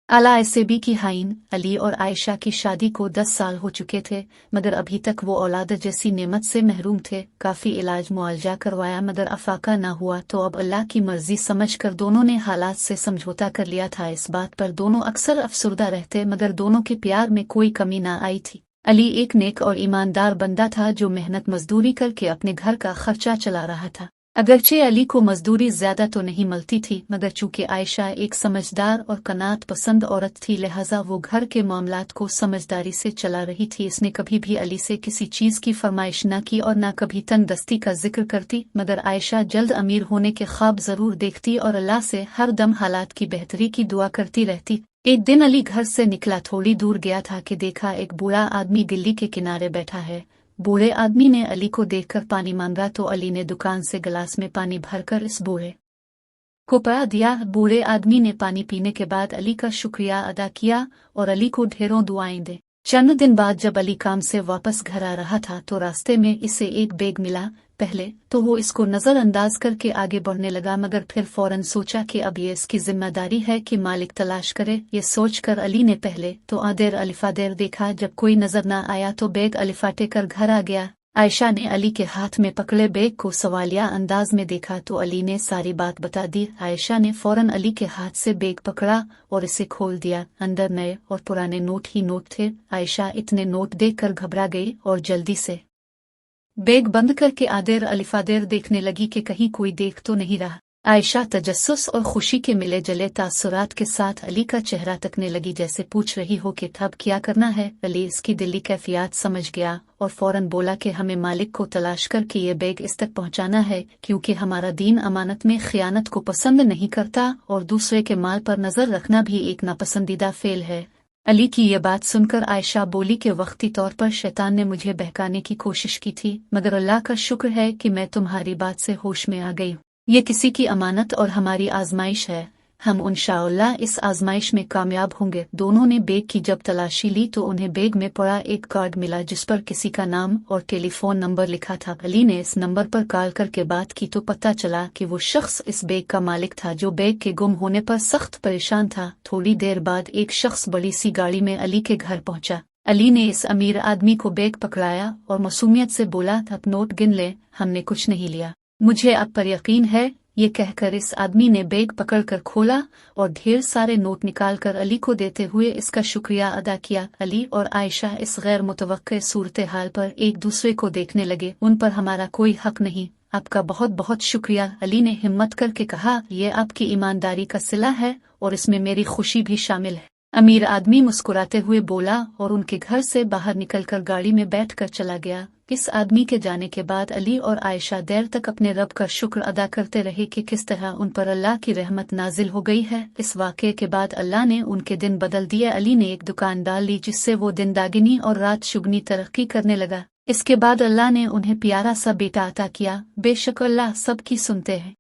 आला एसेबी की हाइन अली और आयशा की शादी को 10 साल हो चुके थे, मगर अभी तक वो औलाद जैसी नेमत से महरूम थे। काफ़ी इलाज मुआलजा करवाया मगर अफाका ना हुआ, तो अब अल्लाह की मर्जी समझकर दोनों ने हालात से समझौता कर लिया था। इस बात पर दोनों अक्सर अफसुर्दा रहते, मगर दोनों के प्यार में कोई कमी ना आई थी। अली एक नेक और ईमानदार बंदा था जो मेहनत मजदूरी करके अपने घर का खर्चा चला रहा था। अगरचे अली को मजदूरी ज्यादा तो नहीं मिलती थी, मगर चूंकि आयशा एक समझदार और कनात पसंद औरत थी, लिहाजा वो घर के मामलात को समझदारी से चला रही थी। इसने कभी भी अली से किसी चीज की फरमाइश न की और न कभी तंगदस्ती का जिक्र करती, मगर आयशा जल्द अमीर होने के ख्वाब जरूर देखती और अल्लाह से हर दम हालात की बेहतरी की दुआ करती रहती। एक दिन अली घर से निकला, थोड़ी दूर गया था कि देखा एक बूढ़ा आदमी दिल्ली के किनारे बैठा है। बूढ़े आदमी ने अली को देखकर पानी मांगा तो अली ने दुकान से गिलास में पानी भरकर इस बूढ़े को पिला दिया। बूढ़े आदमी ने पानी पीने के बाद अली का शुक्रिया अदा किया और अली को ढेरों दुआएं दे। चंद दिन बाद जब अली काम से वापस घर आ रहा था तो रास्ते में इसे एक बैग मिला। पहले तो वो इसको नजरअंदाज करके आगे बढ़ने लगा, मगर फिर फौरन सोचा कि अब ये इसकी जिम्मेदारी है कि मालिक तलाश करे। ये सोचकर अली ने पहले तो आदेर अलिफादेर देखा, जब कोई नजर न आया तो बैग अलिफाटे कर घर आ गया। आयशा ने अली के हाथ में पकड़े बैग को सवालिया अंदाज में देखा तो अली ने सारी बात बता दी। आयशा ने फौरन अली के हाथ से बैग पकड़ा और इसे खोल दिया। अंदर नए और पुराने नोट ही नोट थे। आयशा इतने नोट देखकर घबरा गई और जल्दी से बैग बंद करके आदेर अलिफादेर देखने लगी कि कहीं कोई देख तो नहीं रहा। आयशा तजस्सुस और खुशी के मिले जले तासुरात के साथ अली का चेहरा तकने लगी, जैसे पूछ रही हो कि अब क्या करना है। अली इसकी दिली कैफियत समझ गया और फौरन बोला कि हमें मालिक को तलाश करके ये बैग इस तक पहुंचाना है, क्योंकि हमारा दीन अमानत में खियानत को पसंद नहीं करता और दूसरे के माल पर नजर रखना भी एक नापसंदीदा फेल है। अली की ये बात सुनकर आयशा बोली कि वक्ती तौर पर शैतान ने मुझे बहकाने की कोशिश की थी, मगर अल्लाह का शुक्र है कि मैं तुम्हारी बात से होश में आ गई। ये किसी की अमानत और हमारी आजमाइश है, हम इंशाअल्लाह इस आजमाइश में कामयाब होंगे। दोनों ने बैग की जब तलाशी ली तो उन्हें बैग में पड़ा एक कार्ड मिला जिस पर किसी का नाम और टेलीफोन नंबर लिखा था। अली ने इस नंबर पर कॉल करके बात की तो पता चला कि वो शख्स इस बैग का मालिक था जो बैग के गुम होने पर सख्त परेशान था। थोड़ी देर बाद एक शख्स बड़ी सी गाड़ी में अली के घर पहुंचा। अली ने इस अमीर आदमी को बैग पकड़ाया और मासूमियत से बोला, अब नोट गिन ले, हमने कुछ नहीं लिया, मुझे अब पर यकीन है। ये कहकर इस आदमी ने बैग पकड़कर खोला और ढेर सारे नोट निकालकर अली को देते हुए इसका शुक्रिया अदा किया। अली और आयशा इस गैर मुतवक्के सूरत हाल पर एक दूसरे को देखने लगे। उन पर हमारा कोई हक नहीं, आपका बहुत बहुत शुक्रिया। अली ने हिम्मत करके कहा, यह आपकी ईमानदारी का सिला है और इसमें मेरी खुशी भी शामिल है। अमीर आदमी मुस्कुराते हुए बोला और उनके घर से बाहर निकलकर गाड़ी में बैठकर चला गया। इस आदमी के जाने के बाद अली और आयशा देर तक अपने रब का शुक्र अदा करते रहे कि किस तरह उन पर अल्लाह की रहमत नाजिल हो गई है। इस वाक़े के बाद अल्लाह ने उनके दिन बदल दिए। अली ने एक दुकान डाल ली जिससे वो दिन दागिनी और रात शुगनी तरक्की करने लगा। इसके बाद अल्लाह ने उन्हें प्यारा सा बेटा अता किया। बेशक अल्लाह सबकी सुनते हैं।